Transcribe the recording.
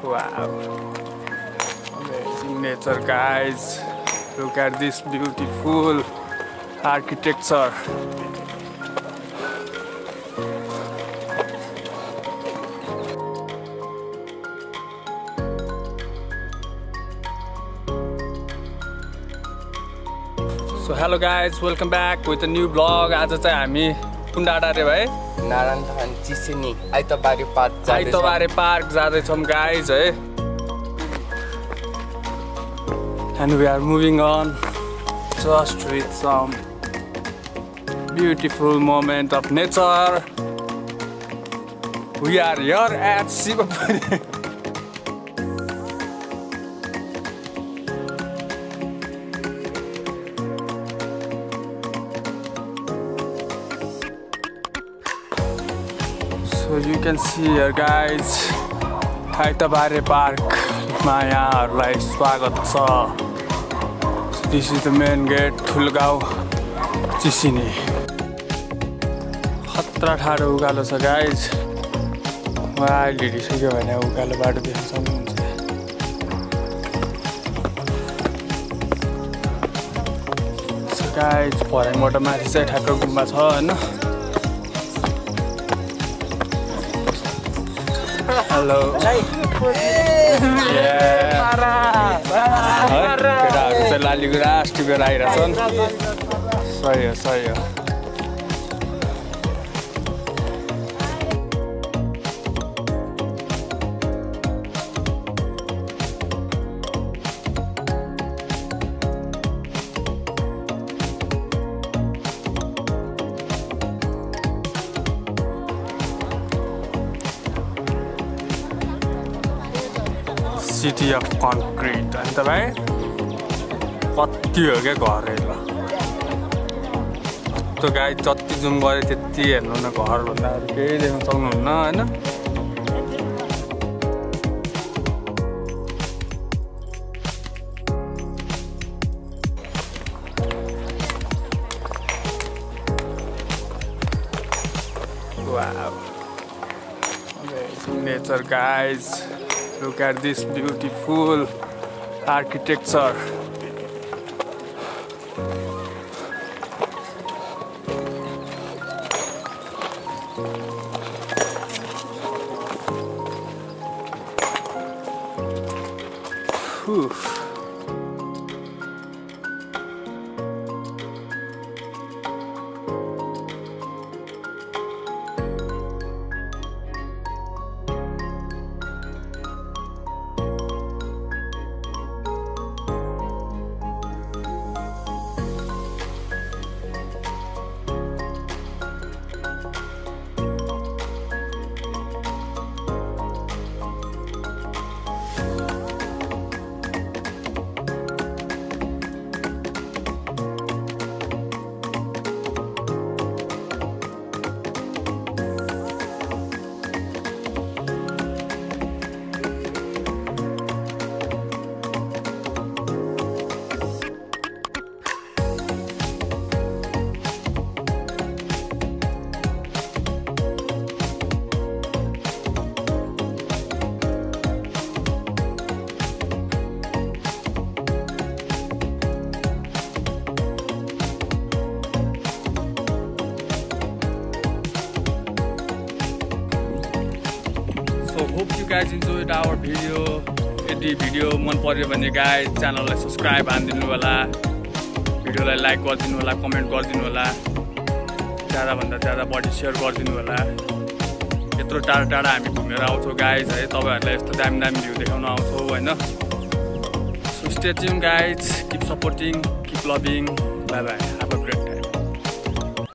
Wow. Amazing nature, guys. Look at this beautiful architecture. So hello guys, welcome back with a new vlog. आज चाहिँ हामी कुन डाँडा रे भाइ? नारायण चिसिनी आइतबारे पार्क जाँदैछौँ guys है. And we are moving on just with some beautiful moment of nature. We are here at Stupa. So you can see here guys, Kathmandu Park मा यहाँहरुलाई स्वागत छ. This is the main gate, ठुलगाउँ चिसिनी. खतरा ठाडो उकालो छ guys. अहिले हिँडिसक्यो भने उकालो बाटो देख्न सक्नुहुन्छ. So guys, भरेबाट माथि चाहिँ ठ्याक्क गुम्बा छ हैन. Hello. केटाहरू चाहिँ लालीगुराँस टिपेर आइरहेछन्. सही हो. City of concrete. अन्त भाइ कति हो क्या घर हेर्नु. त्यो गाई जति जुम गरे त्यति हेर्नु न. घर भन्दा अरू केही देख्न सक्नुहुन्न हैन. Wow. Amazing nature guys. Look at this beautiful architecture. Whew. So hope you guys enjoyed our video. यदि भिडियो मन पर्यो भने गाइज च्यानललाई सब्स्क्राइब हान्दिनु होला. भिडियोलाई लाइक गरिदिनु होला, कमेन्ट गरिदिनु होला. ज्यादा भन्दा ज्यादा बढी शेयर गरिदिनु होला. यत्रो टाढा हामी घुमेर आउँछौँ गाइज है. तपाईहरुलाई यस्तो दामी भ्यू देखाउन आउँछौँ हैन. So stay tuned guys, keep supporting, keep loving. Bye bye. Have a great day.